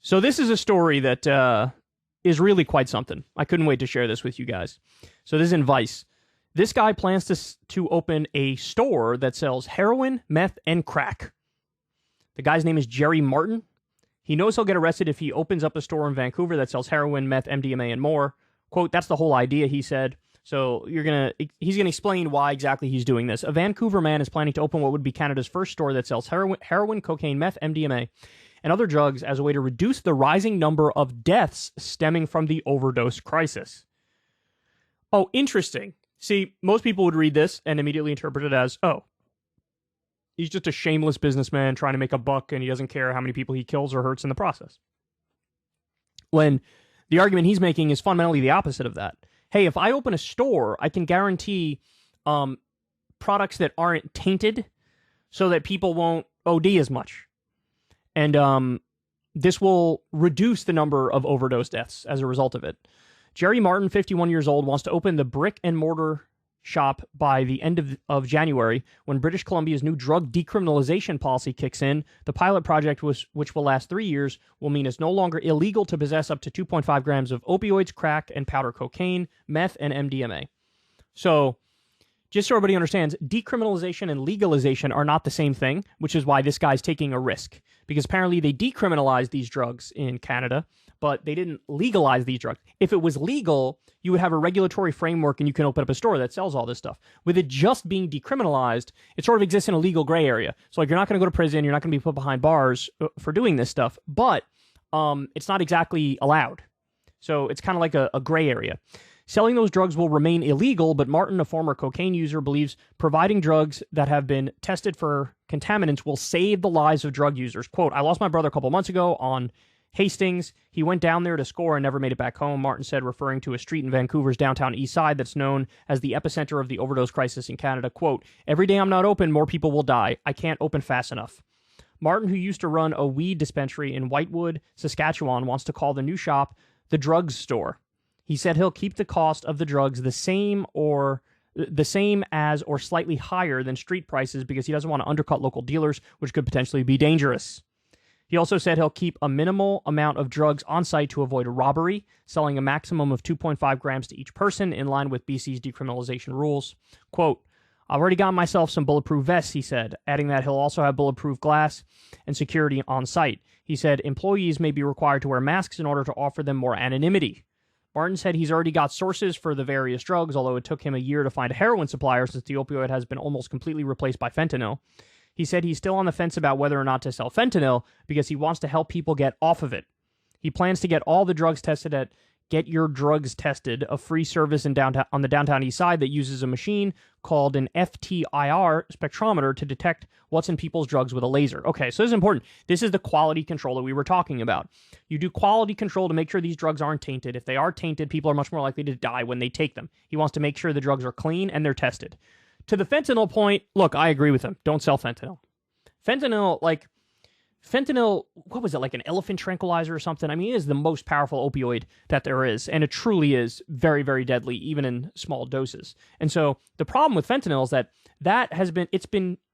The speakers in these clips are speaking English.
So this is a story that is really quite something. I couldn't wait to share this with you guys. So this is in Vice. This guy plans to open a store that sells heroin, meth, and crack. The guy's name is Jerry Martin. He knows he'll get arrested if he opens up a store in Vancouver that sells heroin, meth, MDMA, and more. Quote, that's the whole idea, he said. So he's going to explain why exactly he's doing this. A Vancouver man is planning to open what would be Canada's first store that sells heroin, cocaine, meth, MDMA, and other drugs as a way to reduce the rising number of deaths stemming from the overdose crisis. Oh, interesting. See, most people would read this and immediately interpret it as, oh, he's just a shameless businessman trying to make a buck and he doesn't care how many people he kills or hurts in the process. When the argument he's making is fundamentally the opposite of that. Hey, if I open a store, I can guarantee products that aren't tainted so that people won't OD as much. And this will reduce the number of overdose deaths as a result of it. Jerry Martin, 51 years old, wants to open the brick and mortar shop by the end of January when British Columbia's new drug decriminalization policy kicks in. The pilot project, which will last 3 years, will mean it's no longer illegal to possess up to 2.5 grams of opioids, crack, and powder cocaine, meth, and MDMA. So, just so everybody understands, decriminalization and legalization are not the same thing, which is why this guy's taking a risk. Because apparently they decriminalized these drugs in Canada, but they didn't legalize these drugs. If it was legal, you would have a regulatory framework and you can open up a store that sells all this stuff. With it just being decriminalized, it sort of exists in a legal gray area. So like you're not going to go to prison, you're not going to be put behind bars for doing this stuff, but it's not exactly allowed. So it's kind of like a gray area. Selling those drugs will remain illegal, but Martin, a former cocaine user, believes providing drugs that have been tested for contaminants will save the lives of drug users. Quote, I lost my brother a couple months ago on Hastings. He went down there to score and never made it back home, Martin said, referring to a street in Vancouver's downtown east side that's known as the epicenter of the overdose crisis in Canada. Quote, every day I'm not open, more people will die. I can't open fast enough. Martin, who used to run a weed dispensary in Whitewood, Saskatchewan, wants to call the new shop the drugs store. He said he'll keep the cost of the drugs the same as or slightly higher than street prices because he doesn't want to undercut local dealers, which could potentially be dangerous. He also said he'll keep a minimal amount of drugs on site to avoid a robbery, selling a maximum of 2.5 grams to each person in line with BC's decriminalization rules. Quote, I've already got myself some bulletproof vests, he said, adding that he'll also have bulletproof glass and security on site. He said employees may be required to wear masks in order to offer them more anonymity. Martin said he's already got sources for the various drugs, although it took him a year to find a heroin supplier since the opioid has been almost completely replaced by fentanyl. He said he's still on the fence about whether or not to sell fentanyl because he wants to help people get off of it. He plans to get all the drugs tested at Get Your Drugs Tested, a free service on the downtown east side that uses a machine called an FTIR spectrometer to detect what's in people's drugs with a laser. Okay, so this is important. This is the quality control that we were talking about. You do quality control to make sure these drugs aren't tainted. If they are tainted, people are much more likely to die when they take them. He wants to make sure the drugs are clean and they're tested. To the fentanyl point, look, I agree with him. Don't sell fentanyl. Fentanyl, what was it, like an elephant tranquilizer or something? I mean, it is the most powerful opioid that there is, and it truly is very, very deadly, even in small doses. And so the problem with fentanyl is that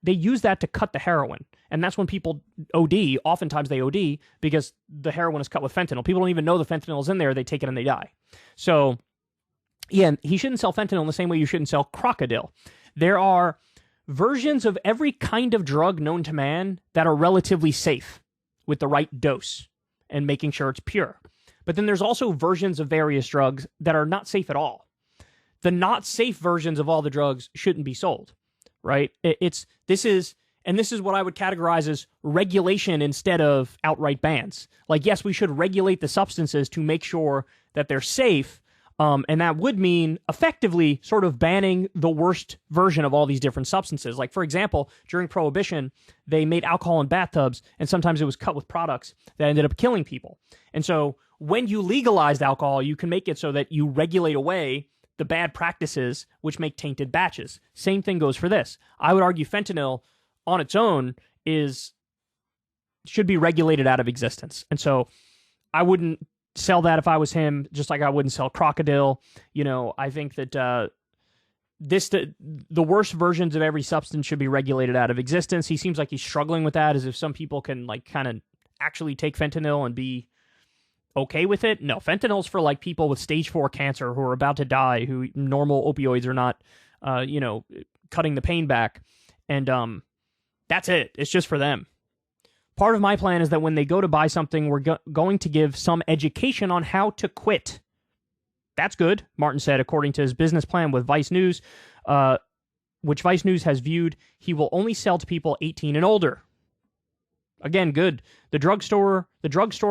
they use that to cut the heroin, and that's when people OD. Oftentimes they OD because the heroin is cut with fentanyl. People don't even know the fentanyl is in there. They take it and they die. So, yeah, he shouldn't sell fentanyl in the same way you shouldn't sell crocodile. There are versions of every kind of drug known to man that are relatively safe with the right dose and making sure it's pure. But then there's also versions of various drugs that are not safe at all. The not safe versions of all the drugs shouldn't be sold, right? This is what I would categorize as regulation instead of outright bans. Like, yes, we should regulate the substances to make sure that they're safe, and that would mean effectively sort of banning the worst version of all these different substances. Like, for example, during Prohibition, they made alcohol in bathtubs, and sometimes it was cut with products that ended up killing people. And so when you legalized alcohol, you can make it so that you regulate away the bad practices which make tainted batches. Same thing goes for this. I would argue fentanyl on its own should be regulated out of existence. And so I wouldn't sell that if I was him, just like I wouldn't sell crocodile. You know, I think that the worst versions of every substance should be regulated out of existence. He seems like he's struggling with that, as if some people can like kind of actually take fentanyl and be okay with it. No, fentanyl's for like people with stage 4 cancer who are about to die, who normal opioids are not, cutting the pain back. And that's it. It's just for them. Part of my plan is that when they go to buy something, we're going to give some education on how to quit. That's good, Martin said, according to his business plan with Vice News, which Vice News has viewed. He will only sell to people 18 and older. Again, good. The drugstore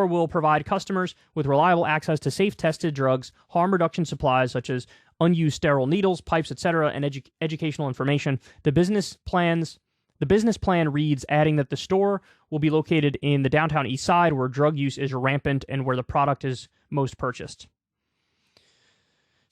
will provide customers with reliable access to safe tested drugs, harm reduction supplies such as unused sterile needles, pipes, etc., and educational information. The business plan reads, adding that the store will be located in the downtown east side where drug use is rampant and where the product is most purchased.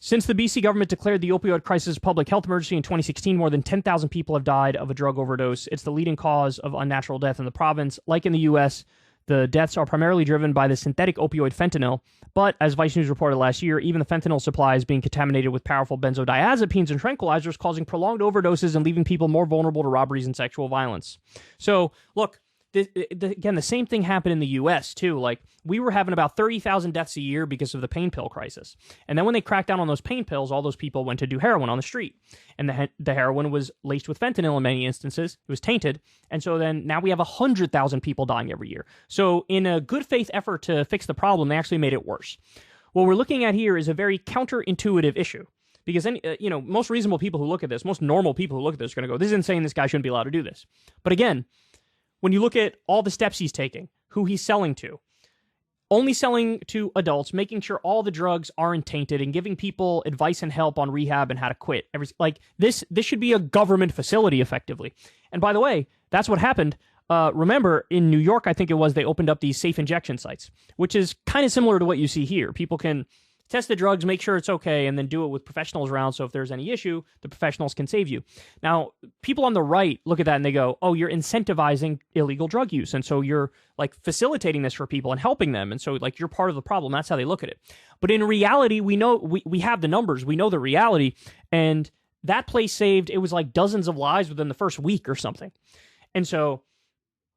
Since the BC government declared the opioid crisis a public health emergency in 2016, more than 10,000 people have died of a drug overdose. It's the leading cause of unnatural death in the province. Like in the U.S., the deaths are primarily driven by the synthetic opioid fentanyl, but as Vice News reported last year, even the fentanyl supply is being contaminated with powerful benzodiazepines and tranquilizers, causing prolonged overdoses and leaving people more vulnerable to robberies and sexual violence. So, look, again, the same thing happened in the U.S., too. Like, we were having about 30,000 deaths a year because of the pain pill crisis. And then when they cracked down on those pain pills, all those people went to do heroin on the street. And the heroin was laced with fentanyl in many instances. It was tainted. And so then now we have 100,000 people dying every year. So in a good faith effort to fix the problem, they actually made it worse. What we're looking at here is a very counterintuitive issue. Because most reasonable people who look at this, most normal people who look at this are going to go, this is insane, this guy shouldn't be allowed to do this. But again, when you look at all the steps he's taking, who he's selling to, only selling to adults, making sure all the drugs aren't tainted, and giving people advice and help on rehab and how to quit. This should be a government facility, effectively. And by the way, that's what happened. Remember, in New York, I think it was, they opened up these safe injection sites, which is kind of similar to what you see here. People can test the drugs, make sure it's okay, and then do it with professionals around, so if there's any issue, the professionals can save you. Now, people on the right look at that and they go, oh, you're incentivizing illegal drug use, and so you're, facilitating this for people and helping them, and so, you're part of the problem. That's how they look at it. But in reality, we know, we have the numbers, we know the reality, and that place saved, it was dozens of lives within the first week or something. And so,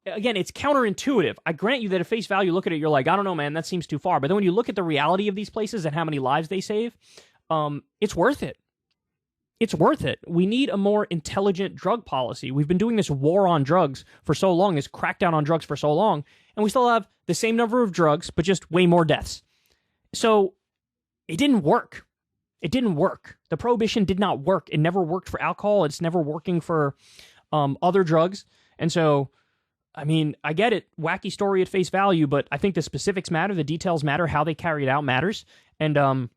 again, it's counterintuitive. I grant you that at face value, look at it, you're like, I don't know, man, that seems too far. But then when you look at the reality of these places and how many lives they save, it's worth it. It's worth it. We need a more intelligent drug policy. We've been doing this war on drugs for so long, this crackdown on drugs for so long, and we still have the same number of drugs, but just way more deaths. So it didn't work. It didn't work. The prohibition did not work. It never worked for alcohol. It's never working for other drugs. And so, I mean, I get it. Wacky story at face value, but I think the specifics matter. The details matter. How they carry it out matters. And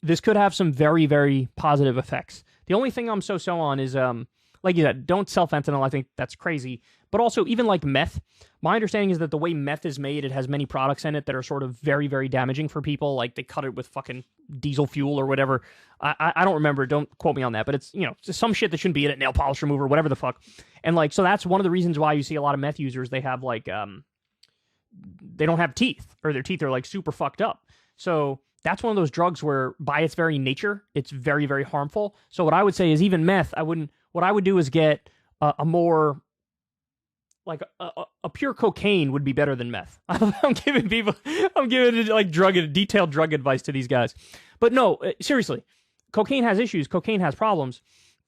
this could have some very, very positive effects. The only thing I'm so on is, like you said, don't sell fentanyl. I think that's crazy. But also, even like meth, my understanding is that the way meth is made, it has many products in it that are sort of very, very damaging for people. Like they cut it with fucking diesel fuel or whatever. I don't remember. Don't quote me on that. But it's, just some shit that shouldn't be in it, nail polish remover, whatever the fuck. And so that's one of the reasons why you see a lot of meth users, they have they don't have teeth, or their teeth are super fucked up. So that's one of those drugs where by its very nature, it's very, very harmful. So what I would say is even meth, what I would do is get a more, a pure cocaine would be better than meth. I'm giving detailed drug advice to these guys. But no, seriously, cocaine has issues. Cocaine has problems.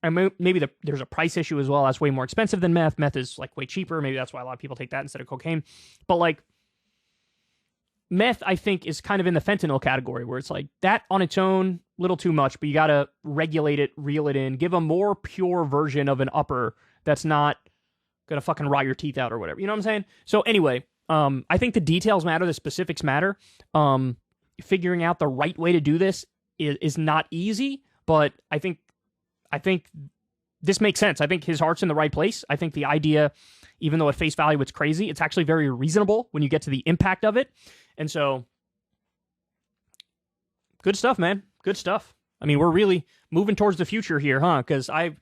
And maybe there's a price issue as well. That's way more expensive than meth. Meth is way cheaper. Maybe that's why a lot of people take that instead of cocaine. But meth, I think, is kind of in the fentanyl category where it's that on its own, little too much, but you got to regulate it, reel it in, give a more pure version of an upper that's not going to fucking rot your teeth out or whatever. You know what I'm saying? So anyway, I think the details matter, the specifics matter. Figuring out the right way to do this is not easy, but I think this makes sense. I think his heart's in the right place. I think the idea, even though at face value it's crazy, it's actually very reasonable when you get to the impact of it. And so, good stuff, man. Good stuff. I mean, we're really moving towards the future here, huh? Because I've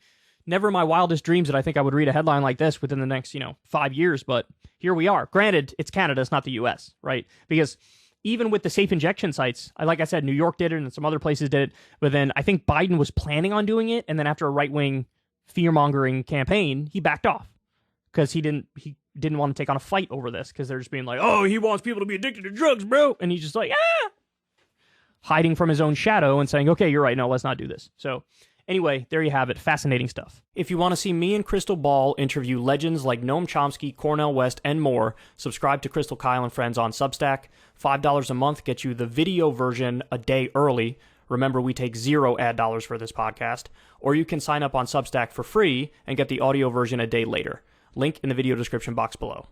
never in my wildest dreams that I think I would read a headline like this within the next, 5 years. But here we are. Granted, it's Canada, it's not the U.S., right? Because even with the safe injection sites, like I said, New York did it and some other places did it. But then I think Biden was planning on doing it. And then after a right-wing fear-mongering campaign, he backed off. Because he didn't want to take on a fight over this because they're just being like, oh, he wants people to be addicted to drugs, bro. And he's just like, hiding from his own shadow and saying, okay, you're right. No, let's not do this. So anyway, there you have it. Fascinating stuff. If you want to see me and Crystal Ball interview legends like Noam Chomsky, Cornel West, and more, subscribe to Crystal, Kyle, and Friends on Substack. $5 a month gets you the video version a day early. Remember, we take 0 ad dollars for this podcast. Or you can sign up on Substack for free and get the audio version a day later. Link in the video description box below.